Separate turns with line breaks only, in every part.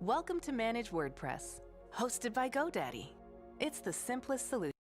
Welcome to Manage WordPress, hosted by GoDaddy. It's the simplest solution.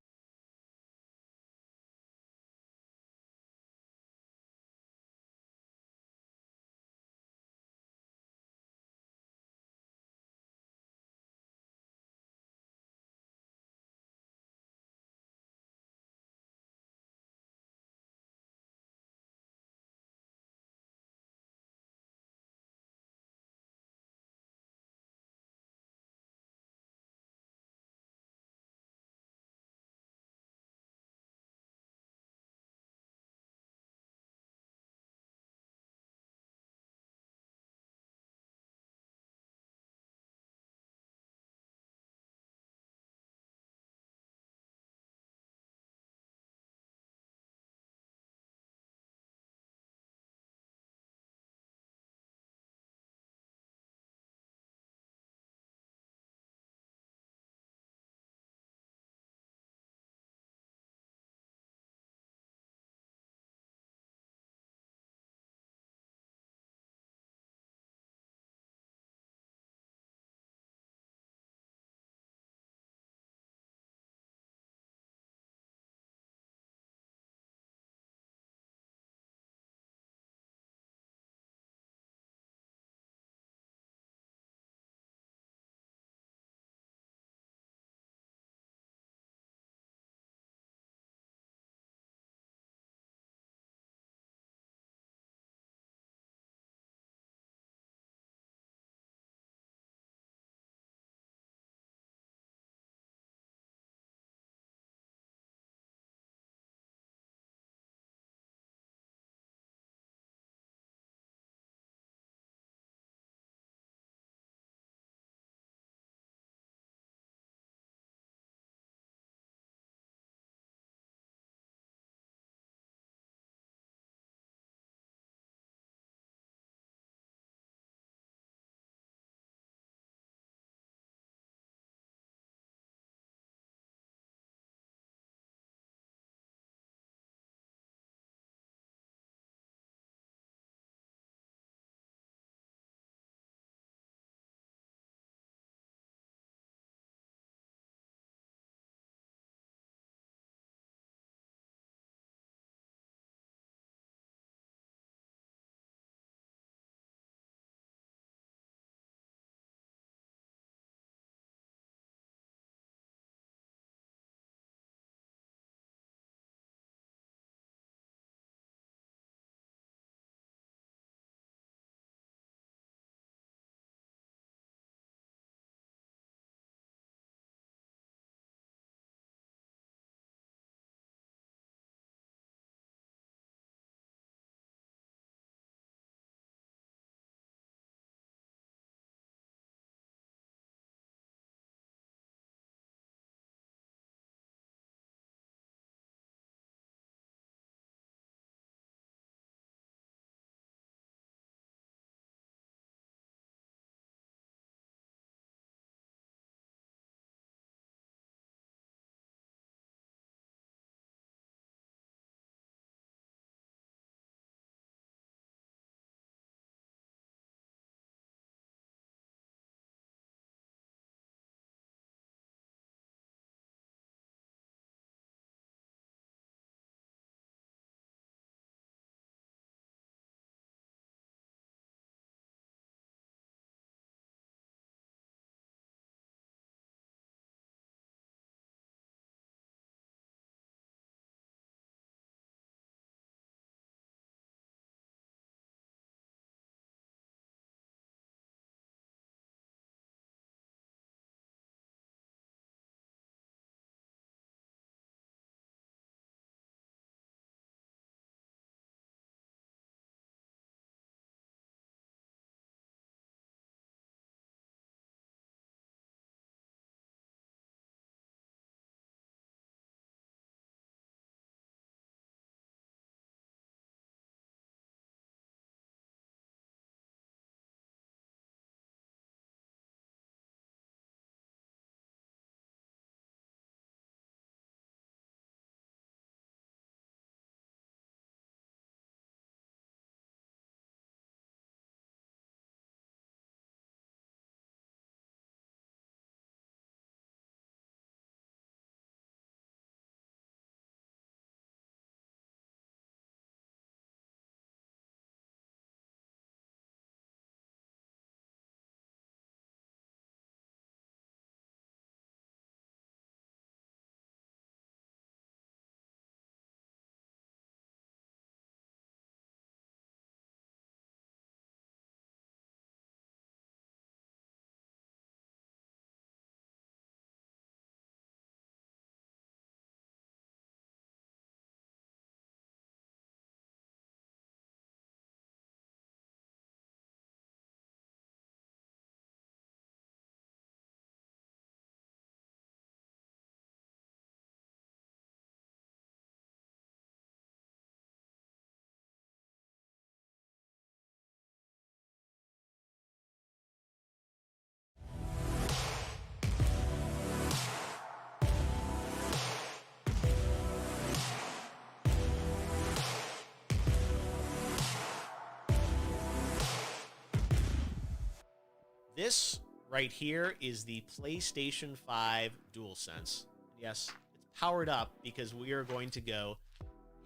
This right here is the PlayStation 5 DualSense. Yes, it's powered up because we are going to go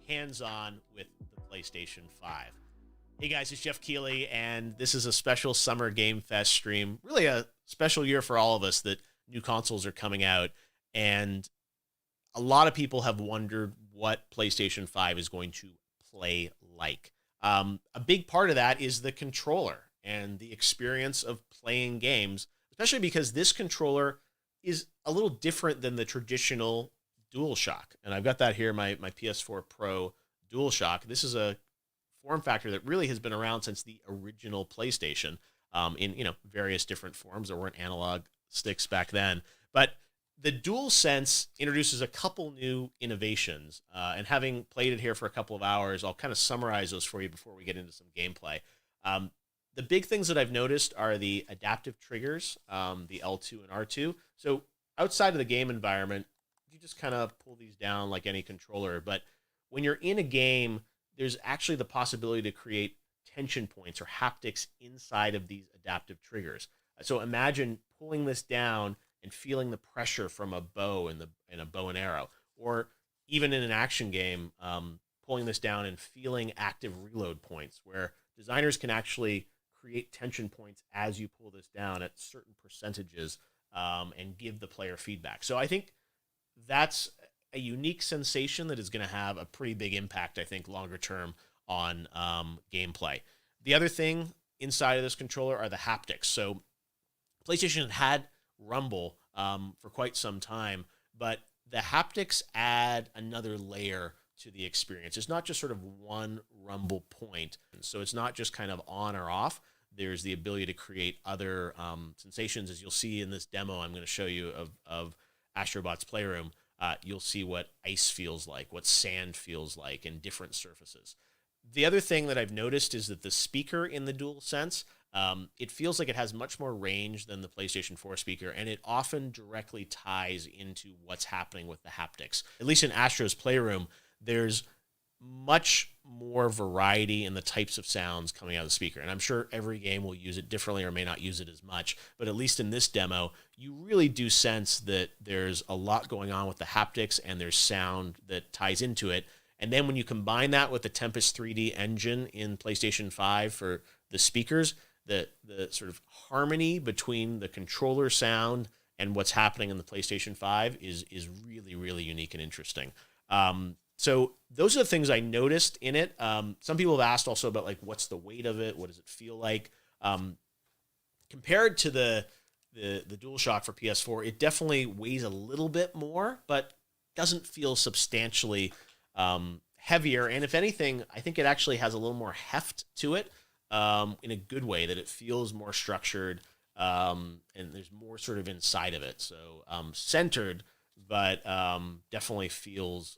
hands-on with the PlayStation 5. Hey guys, it's Geoff Keighley, and this is a special Summer Game Fest stream. Really a special year for all of us that new consoles are coming out, and a lot of people have wondered what PlayStation 5 is going to play like. A big part of that is the controller and the experience of playing games, especially because this controller is a little different than the traditional DualShock. And I've got that here, my PS4 Pro DualShock. This is a form factor that really has been around since the original PlayStation, in various different forms. There weren't analog sticks back then. But the DualSense introduces a couple new innovations, and having played it here for a couple of hours, I'll kind of summarize those for you before we get into some gameplay. The big things that I've noticed are the adaptive triggers, the L2 and R2. So outside of the game environment, you just kind of pull these down like any controller. But when you're in a game, there's actually the possibility to create tension points or haptics inside of these adaptive triggers. So imagine pulling this down and feeling the pressure from a bow in a bow and arrow, or even in an action game, pulling this down and feeling active reload points, where designers can actually create tension points as you pull this down at certain percentages, and give the player feedback. So I think that's a unique sensation that is going to have a pretty big impact, I think, longer term on gameplay. The other thing inside of this controller are the haptics. So PlayStation had Rumble for quite some time, but the haptics add another layer to the experience. It's not just sort of one rumble point. So it's not just kind of on or off. There's the ability to create other sensations. As you'll see in this demo I'm going to show you of Astrobot's Playroom, you'll see what ice feels like, what sand feels like, and different surfaces. The other thing that I've noticed is that the speaker in the DualSense, it feels like it has much more range than the PlayStation 4 speaker, and it often directly ties into what's happening with the haptics. At least in Astro's Playroom, there's much more variety in the types of sounds coming out of the speaker. And I'm sure every game will use it differently or may not use it as much. But at least in this demo, you really do sense that there's a lot going on with the haptics and there's sound that ties into it. And then when you combine that with the Tempest 3D engine in PlayStation 5 for the speakers, the sort of harmony between the controller sound and what's happening in the PlayStation 5 is really, really unique and interesting. So those are the things I noticed in it. Some people have asked also about, like, what's the weight of it? What does it feel like? Compared to the DualShock for PS4, it definitely weighs a little bit more, but doesn't feel substantially heavier. And if anything, I think it actually has a little more heft to it, in a good way, that it feels more structured, and there's more sort of inside of it. So centered, but definitely feels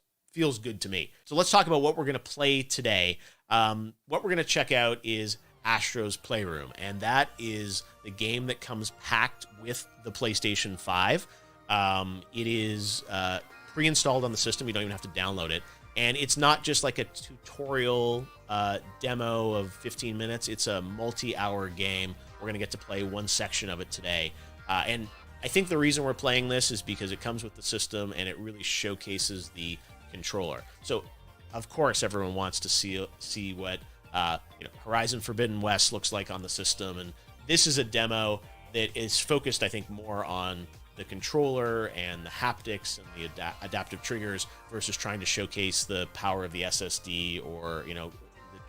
good to me. So let's talk about what we're going to play today. What we're going to check out is Astro's Playroom, and that is the game that comes packed with the PlayStation 5. It is pre-installed on the system. You don't even have to download it. And it's not just like a tutorial demo of 15 minutes. It's a multi-hour game. We're going to get to play one section of it today. And I think the reason we're playing this is because it comes with the system and it really showcases the controller. So, of course, everyone wants to see what Horizon Forbidden West looks like on the system. And this is a demo that is focused, I think, more on the controller and the haptics and the adaptive triggers versus trying to showcase the power of the SSD or, the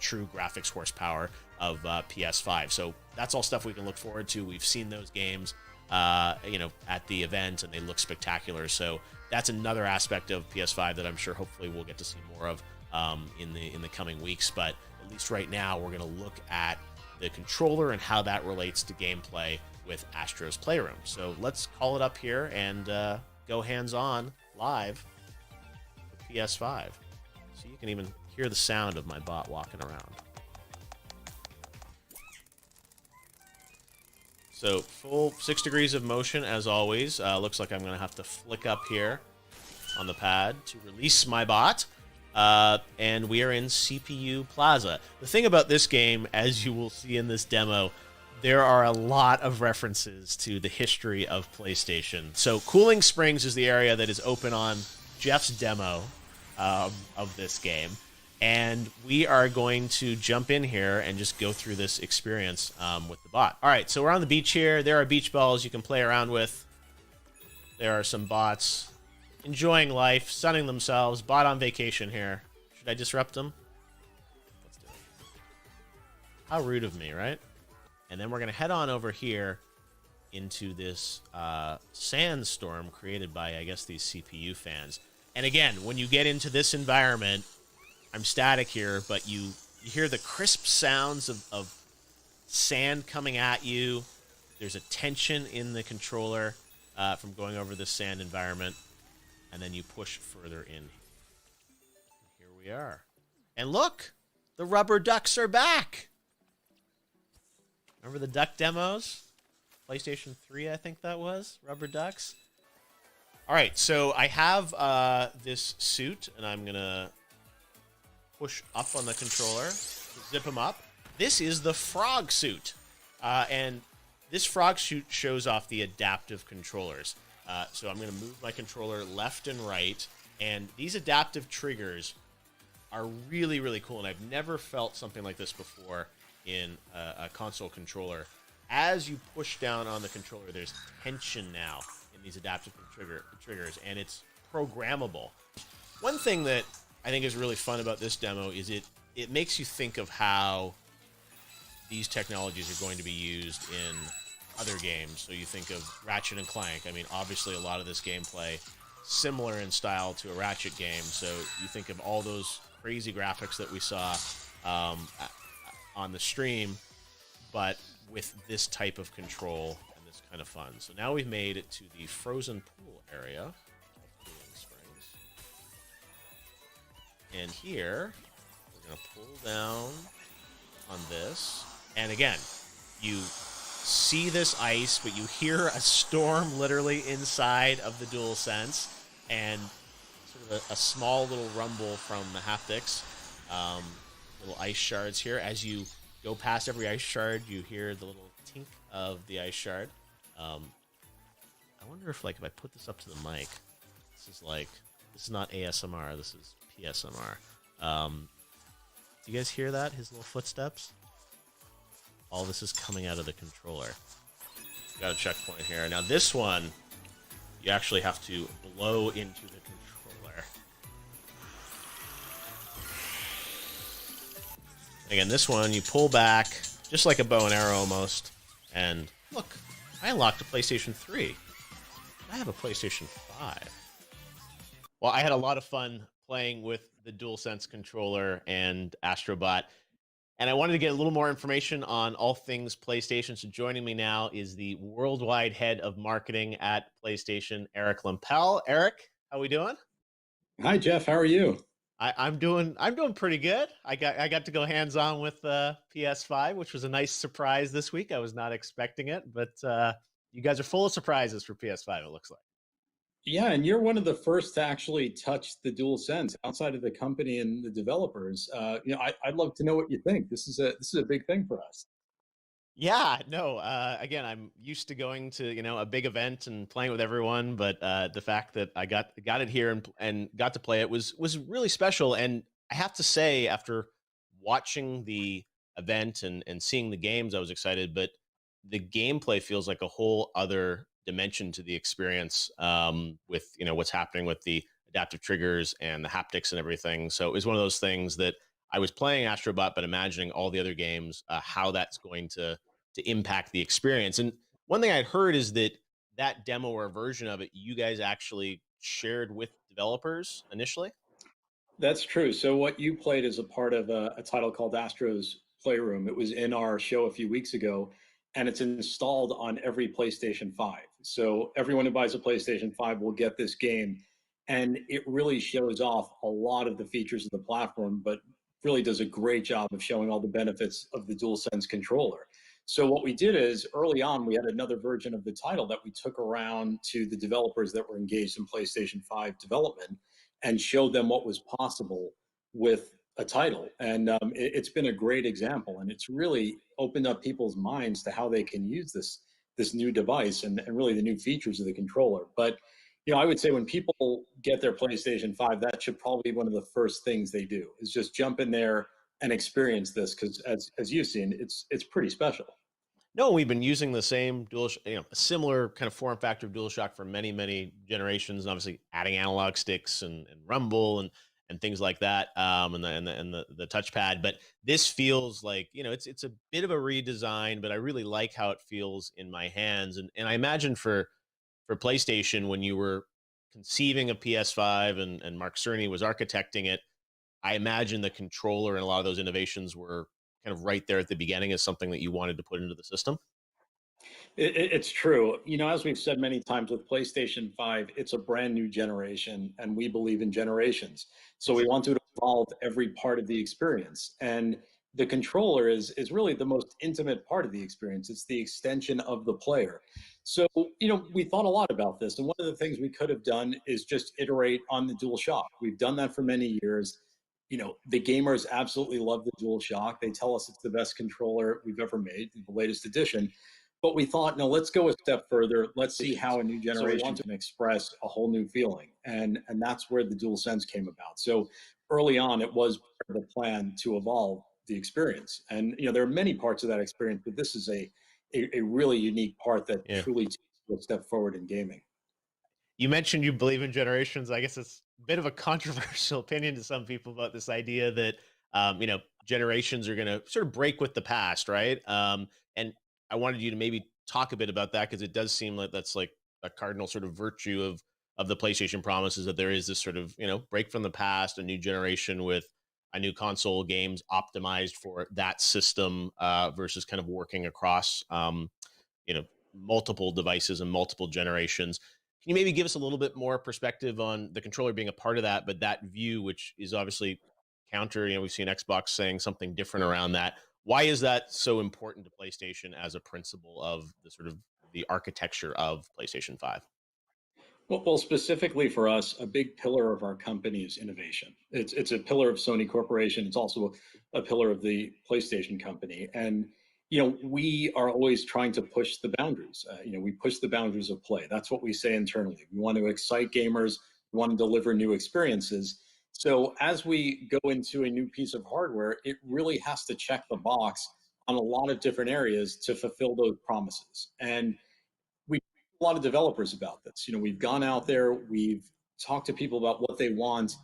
true graphics horsepower of PS5. So that's all stuff we can look forward to. We've seen those games, at the event, and they look spectacular. So that's another aspect of PS5 that I'm sure hopefully we'll get to see more of in the coming weeks. But at least right now, we're going to look at the controller and how that relates to gameplay with Astro's Playroom. So let's call it up here and go hands-on live with PS5. So you can even hear the sound of my bot walking around. So full 6 degrees of motion as always. Looks like I'm going to have to flick up here on the pad to release my bot. And we are in CPU Plaza. The thing about this game, as you will see in this demo, there are a lot of references to the history of PlayStation. So Cooling Springs is the area that is open on Geoff's demo of this game. And we are going to jump in here and just go through this experience with the bot. All right, so we're on the beach here. There are beach balls you can play around with. There are some bots enjoying life, sunning themselves. Bot on vacation here. Should I disrupt them? Let's do it. How rude of me, right? And then we're going to head on over here into this sandstorm created by, I guess, these CPU fans. And again, when you get into this environment, I'm static here, but you hear the crisp sounds of sand coming at you. There's a tension in the controller from going over this sand environment. And then you push further in. Here we are. And look, the rubber ducks are back. Remember the duck demos? PlayStation 3, I think that was. Rubber ducks. All right, so I have this suit, and I'm going to push up on the controller, zip him up. This is the frog suit. And this frog suit shows off the adaptive controllers. So I'm going to move my controller left and right. And these adaptive triggers are really, really cool. And I've never felt something like this before in a console controller. As you push down on the controller, there's tension now in these adaptive triggers, and it's programmable. One thing that I think is really fun about this demo is it makes you think of how these technologies are going to be used in other games. So you think of Ratchet and Clank. I mean, obviously a lot of this gameplay similar in style to a Ratchet game. So you think of all those crazy graphics that we saw on the stream, but with this type of control and this kind of fun. So now we've made it to the frozen pool area of Cooling Springs. And here, we're going to pull down on this. And again, you see this ice, but you hear a storm literally inside of the DualSense, and sort of a small little rumble from the haptics. Little ice shards here. As you go past every ice shard, you hear the little tink of the ice shard. I wonder if, like, if I put this up to the mic, this is not ASMR, this is PSMR. Do you guys hear that? His little footsteps? All this is coming out of the controller. Got a checkpoint here. Now this one, you actually have to blow into the controller. Again, this one, you pull back, just like a bow and arrow almost. And look, I unlocked a PlayStation 3. I have a PlayStation 5. Well, I had a lot of fun playing with the DualSense controller and Astrobot. And I wanted to get a little more information on all things PlayStation. So joining me now is the worldwide head of marketing at PlayStation, Eric Lempel. Eric, how we doing?
Hi, Geoff. How are you?
I'm doing pretty good. I got to go hands-on with PS5, which was a nice surprise this week. I was not expecting it, but you guys are full of surprises for PS5, it looks like.
Yeah, and you're one of the first to actually touch the DualSense outside of the company and the developers. I'd love to know what you think. This is a big thing for us.
Yeah, no. Again, I'm used to going to a big event and playing with everyone, but the fact that I got it here and got to play it was really special. And I have to say, after watching the event and seeing the games, I was excited. But the gameplay feels like a whole other dimension to the experience with what's happening with the adaptive triggers and the haptics and everything. So it was one of those things that I was playing Astrobot, but imagining all the other games, how that's going to impact the experience. And one thing I'd heard is that demo or version of it, you guys actually shared with developers initially.
That's true. So what you played is a part of a title called Astro's Playroom. It was in our show a few weeks ago, and it's installed on every PlayStation 5. So everyone who buys a PlayStation 5 will get this game, and it really shows off a lot of the features of the platform, but really does a great job of showing all the benefits of the DualSense controller. So what we did is early on, we had another version of the title that we took around to the developers that were engaged in PlayStation 5 development and showed them what was possible with a title, and it's been a great example, and it's really opened up people's minds to how they can use this new device and really the new features of the controller. But I would say when people get their PlayStation 5, that should probably be one of the first things they do is just jump in there and experience this because as you've seen, it's pretty special.
No, we've been using the same a similar kind of form factor of DualShock for many, many generations, and obviously adding analog sticks and rumble and things like that, and the touchpad. But this feels like it's a bit of a redesign, but I really like how it feels in my hands. And I imagine for PlayStation when you were conceiving a PS5 and Mark Cerny was architecting it, I imagine the controller and a lot of those innovations were kind of right there at the beginning as something that you wanted to put into the system.
It's true. As we've said many times with PlayStation 5, it's a brand new generation, and we believe in generations. So we want to evolve every part of the experience. And the controller is really the most intimate part of the experience. It's the extension of the player. So, we thought a lot about this. And one of the things we could have done is just iterate on the DualShock. We've done that for many years. The gamers absolutely love the DualShock. They tell us it's the best controller we've ever made, the latest edition. But we thought, no, let's go a step further. Let's see how a new generation can express a whole new feeling. And that's where the DualSense came about. So early on, it was part of the plan to evolve the experience. And, there are many parts of that experience, but this is a really unique part that truly takes a step forward in gaming.
You mentioned you believe in generations. I guess it's a bit of a controversial opinion to some people about this idea that, generations are going to sort of break with the past, right? And I wanted you to maybe talk a bit about that because it does seem like that's like a cardinal sort of virtue of the PlayStation promise is that there is this sort of, break from the past, a new generation with a new console games optimized for that system versus kind of working across, multiple devices and multiple generations. Can you maybe give us a little bit more perspective on the controller being a part of that, but that view, which is obviously counter, we've seen Xbox saying something different around that. Why is that so important to PlayStation as a principle of the sort of the architecture of PlayStation 5?
Well, specifically for us, a big pillar of our company is innovation. It's a pillar of Sony Corporation. It's also a pillar of the PlayStation company. And we are always trying to push the boundaries. We push the boundaries of play. That's what we say internally. We want to excite gamers. We want to deliver new experiences. So as we go into a new piece of hardware, it really has to check the box on a lot of different areas to fulfill those promises. And we a lot of developers about this. We've gone out there, we've talked to people about what they want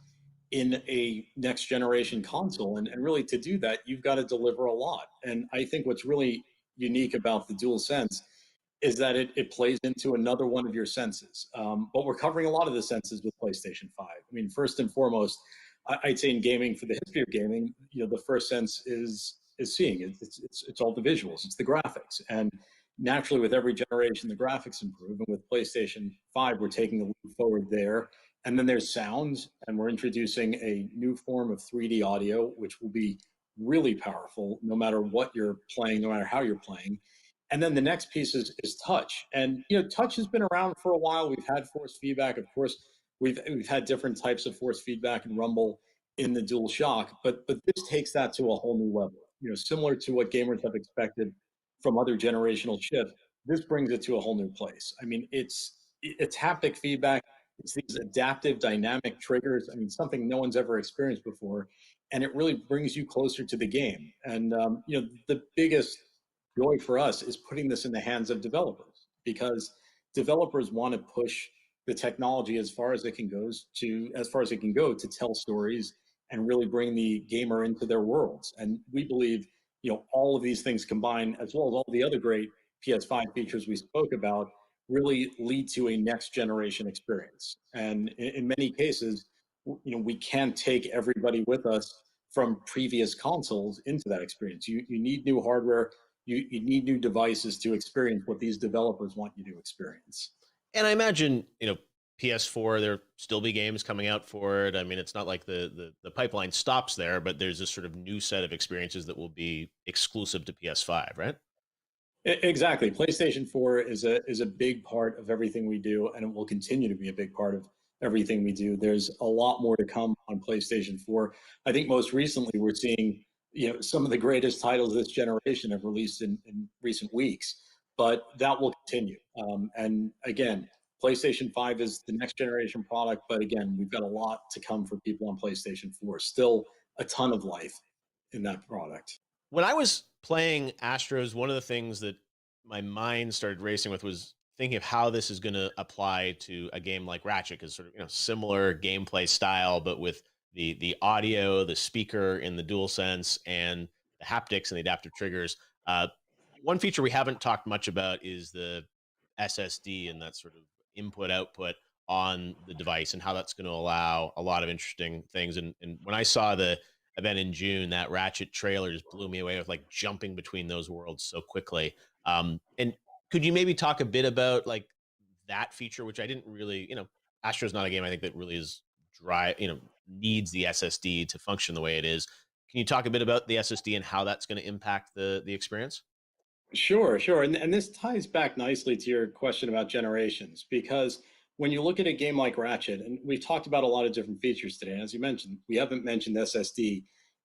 in a next generation console. And really to do that, you've got to deliver a lot. And I think what's really unique about the DualSense is that it plays into another one of your senses. But we're covering a lot of the senses with PlayStation 5. I mean, first and foremost, I'd say in gaming, for the history of gaming, the first sense is seeing. It's all the visuals, it's the graphics. And naturally, with every generation, the graphics improve. And with PlayStation 5, we're taking a leap forward there. And then there's sound, and we're introducing a new form of 3D audio, which will be really powerful no matter what you're playing, no matter how you're playing. And then the next piece is touch. And touch has been around for a while. We've had force feedback. Of course, we've had different types of force feedback and rumble in the DualShock, but this takes that to a whole new level. Similar to what gamers have expected from other generational chips, this brings it to a whole new place. I mean, it's haptic feedback. It's these adaptive dynamic triggers. I mean, something no one's ever experienced before, and it really brings you closer to the game. And the biggest joy for us is putting this in the hands of developers, because developers want to push the technology as far as it can go to tell stories and really bring the gamer into their worlds. And we believe all of these things combined, as well as all the other great PS5 features we spoke about, really lead to a next generation experience. And in many cases, we can't take everybody with us from previous consoles into that experience. You need new hardware. You need new devices to experience what these developers want you to experience.
And I imagine, PS4, there'll still be games coming out for it. I mean, it's not like the pipeline stops there, but there's this sort of new set of experiences that will be exclusive to PS5, right?
Exactly. PlayStation 4 is a big part of everything we do, and it will continue to be a big part of everything we do. There's a lot more to come on PlayStation 4. I think most recently we're seeing, some of the greatest titles this generation have released in recent weeks, but that will continue. And again, PlayStation 5 is the next generation product, but again, we've got a lot to come for people on PlayStation 4. Still a ton of life in that product.
When I was playing Astros, one of the things that my mind started racing with was thinking of how this is going to apply to a game like Ratchet, because sort of similar gameplay style, but with the audio, the speaker in the DualSense, and the haptics and the adaptive triggers. One feature we haven't talked much about is the SSD and that sort of input output on the device, and how that's going to allow a lot of interesting things. And when I saw the event in June, that Ratchet trailer just blew me away with like jumping between those worlds so quickly. And could you maybe talk a bit about like that feature, which I didn't really, Astro's not a game I think that really is dry, needs the SSD to function the way it is. Can you talk a bit about the SSD and how that's going to impact the experience?
Sure, sure. And this ties back nicely to your question about generations, because when you look at a game like Ratchet, and we've talked about a lot of different features today, and as you mentioned, we haven't mentioned SSD.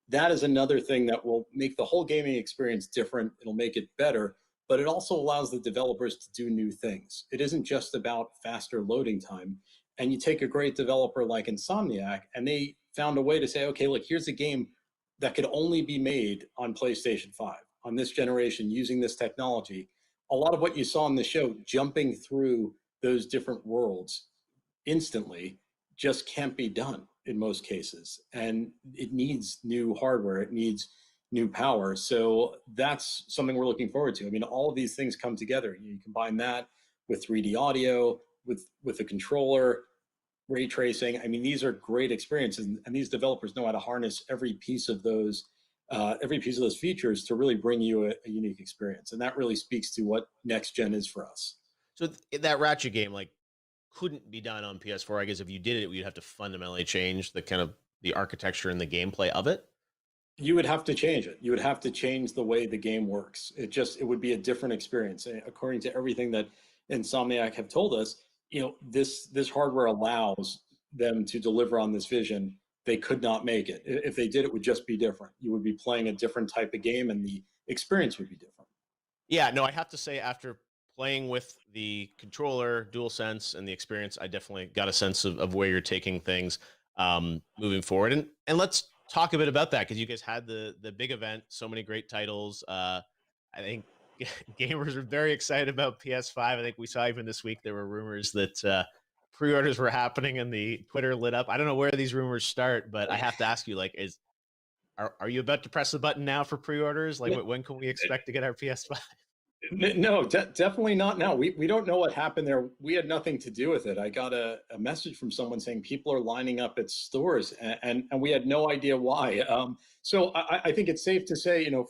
That is another thing that will make the whole gaming experience different. It'll make it better, but it also allows the developers to do new things. It isn't just about faster loading time. And you take a great developer like Insomniac, and they found a way to say, okay, look, here's a game that could only be made on PlayStation 5, on this generation, using this technology. A lot of what you saw in the show, jumping through those different worlds instantly, just can't be done in most cases. And it needs new hardware, it needs new power. So that's something we're looking forward to. I mean, all of these things come together. You combine that with 3D audio, with a controller, ray tracing. I mean, these are great experiences, and these developers know how to harness every piece of those features to really bring you a unique experience. And that really speaks to what next gen is for us.
So that Ratchet game like couldn't be done on PS4. I guess if you did it, you'd have to fundamentally change the kind of the architecture and the gameplay of it.
You would have to change it. You would have to change the way the game works. It would be a different experience. According to everything that Insomniac have told us, this hardware allows them to deliver on this vision. They could not make it. If they did, it would just be different. You would be playing a different type of game, and the experience would be different.
Yeah, no, I have to say, after playing with the controller, DualSense, and the experience, I definitely got a sense of where you're taking things moving forward. And let's talk a bit about that, because you guys had the big event, so many great titles. I think gamers are very excited about PS5. I think we saw even this week there were rumors that pre-orders were happening, and the Twitter lit up. I don't know where these rumors start, but I have to ask you, like, are you about to press the button now for pre-orders? Like, when can we expect to get our PS5?
No, definitely not now. We don't know what happened there. We had nothing to do with it. I got a message from someone saying people are lining up at stores, and we had no idea why. So I think it's safe to say, for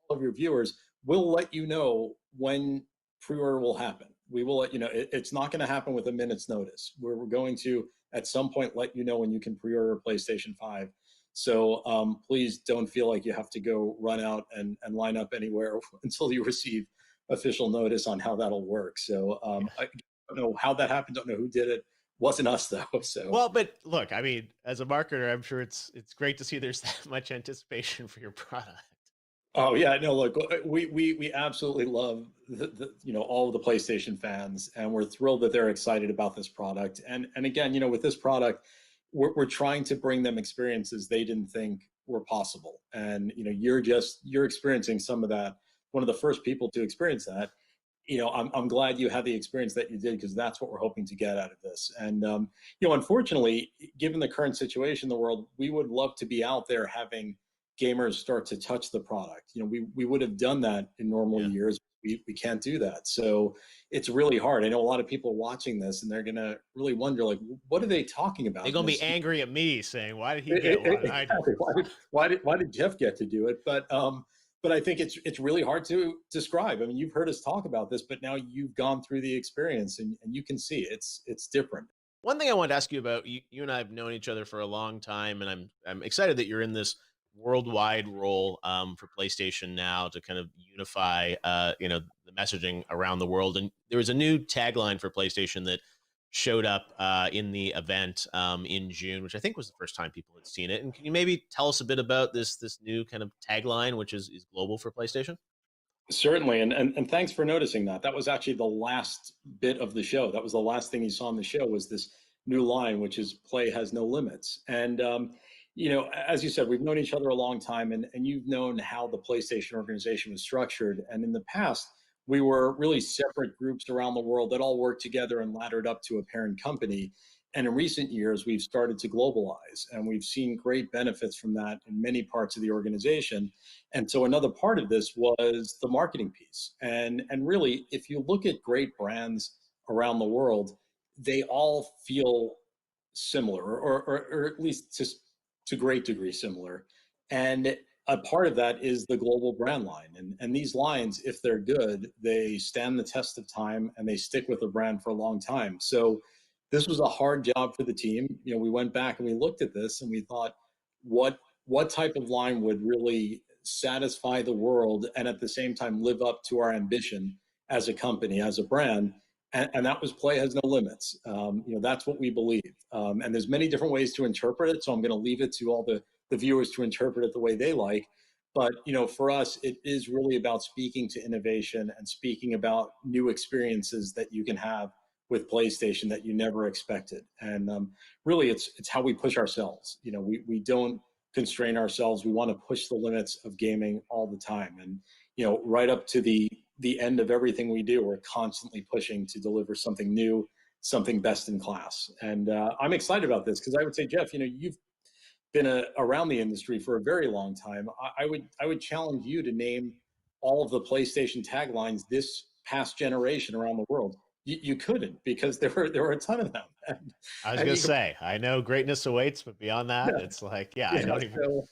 all of your viewers, we'll let you know when pre-order will happen. We will let you know. It's not going to happen with a minute's notice. We're going to, at some point, let you know when you can pre-order a PlayStation 5. So please don't feel like you have to go run out and line up anywhere until you receive official notice on how that'll work. So I don't know how that happened. Don't know who did it. Wasn't us though. So
well, but look, I mean, as a marketer, I'm sure it's great to see there's that much anticipation for your product.
Oh yeah, no, look, we absolutely love all of the PlayStation fans, and we're thrilled that they're excited about this product. And again, with this product, we're trying to bring them experiences they didn't think were possible. And you're experiencing some of that. One of the first people to experience that. I'm glad you had the experience that you did, because that's what we're hoping to get out of this. And unfortunately, given the current situation in the world, we would love to be out there having gamers start to touch the product. We would have done that in normal years. We can't do that. So it's really hard. I know a lot of people watching this, and they're going to really wonder, like, what are they talking about?
They're going to be angry at me saying, why did he get one?
Exactly. Why did Geoff get to do it? But I think it's really hard to describe. I mean, you've heard us talk about this, but now you've gone through the experience, and you can see it's different.
One thing I wanted to ask you about, you and I have known each other for a long time, and I'm excited that you're in this worldwide role for PlayStation now to kind of unify the messaging around the world. And there was a new tagline for PlayStation that showed up in the event in June, which I think was the first time people had seen it. And can you maybe tell us a bit about this new kind of tagline, which is global for PlayStation?
Certainly, and thanks for noticing that. That was actually the last bit of the show. That was the last thing you saw on the show was this new line, which is "Play has no limits." And as you said, we've known each other a long time, and you've known how the PlayStation organization was structured. And in the past, we were really separate groups around the world that all worked together and laddered up to a parent company. And in recent years, we've started to globalize, and we've seen great benefits from that in many parts of the organization. And so another part of this was the marketing piece. And really, if you look at great brands around the world, they all feel similar, or at least to great degree similar. And a part of that is the global brand line. And these lines, if they're good, they stand the test of time and they stick with the brand for a long time. So this was a hard job for the team. We went back and we looked at this and we thought, what what type of line would really satisfy the world and at the same time live up to our ambition as a company, as a brand? And that was play has no limits. That's what we believe. And there's many different ways to interpret it. So I'm going to leave it to all the viewers to interpret it the way they like. But for us, it is really about speaking to innovation and speaking about new experiences that you can have with PlayStation that you never expected. And really, it's how we push ourselves. We don't constrain ourselves. We want to push the limits of gaming all the time. And right up to the end of everything we do, we're constantly pushing to deliver something new, something best in class. And I'm excited about this because I would say, Geoff, you've been around the industry for a very long time. I would challenge you to name all of the PlayStation taglines this past generation around the world. You couldn't, because there were a ton of them.
I was
And
gonna
you could,
say, I know greatness awaits, but beyond that,
yeah,
it's like, yeah, I
yeah.
don't even.
So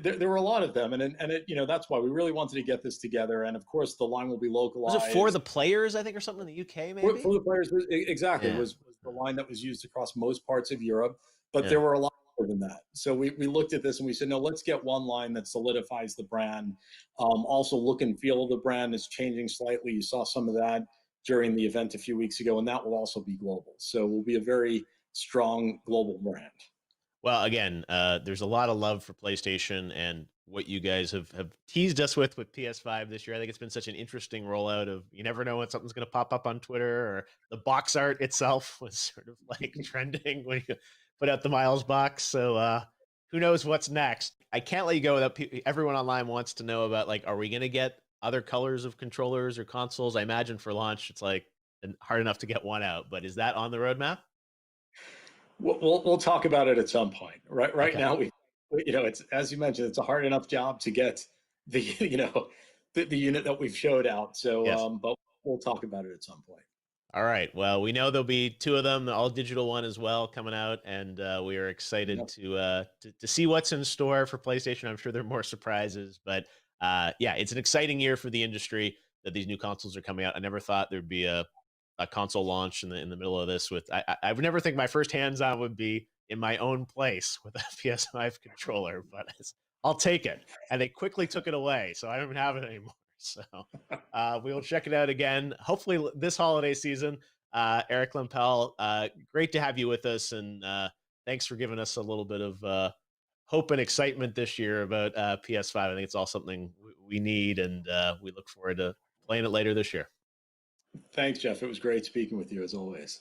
there were a lot of them, and that's why we really wanted to get this together. And of course, the line will be
Was it for
localized
the players, I think, or something in the UK,
for
maybe?
the players. Exactly,
Yeah.
was the line that was used across most parts of Europe, but
Yeah.
there were a lot more than that. So we looked at this and we said, no, let's get one line that solidifies the brand. Also, look and feel of the brand is changing slightly. You saw some of that during the event a few weeks ago, and that will also be global. So we'll be a very strong global brand.
Well, again, there's a lot of love for PlayStation and what you guys have teased us with PS5 this year. I think it's been such an interesting rollout of you never know when something's going to pop up on Twitter, or the box art itself was sort of like trending when you put out the Miles box. So who knows what's next? I can't let you go without everyone online wants to know about, like, are we going to get other colors of controllers or consoles? I imagine for launch it's like hard enough to get one out, but is that on the roadmap?
We'll talk about it at some point. Right
Okay.
now, it's, as you mentioned, it's a hard enough job to get the the unit that we've showed out. So,
Yes.
but we'll talk about it at some point.
All right. Well, we know there'll be two of them, the all digital one as well, coming out, and we are excited
Yep.
to see what's in store for PlayStation. I'm sure there are more surprises, but yeah, it's an exciting year for the industry that these new consoles are coming out. I never thought there'd be a console launch in the middle of this. With I would never think my first hands on would be in my own place with a PS5 controller, but I'll take it. And they quickly took it away, so I don't even have it anymore. So we'll check it out again, hopefully this holiday season. Eric Lempel, great to have you with us, and thanks for giving us a little bit of hope and excitement this year about PS5. I think it's all something we need, and we look forward to playing it later this year.
Thanks, Geoff. It was great speaking with you as always.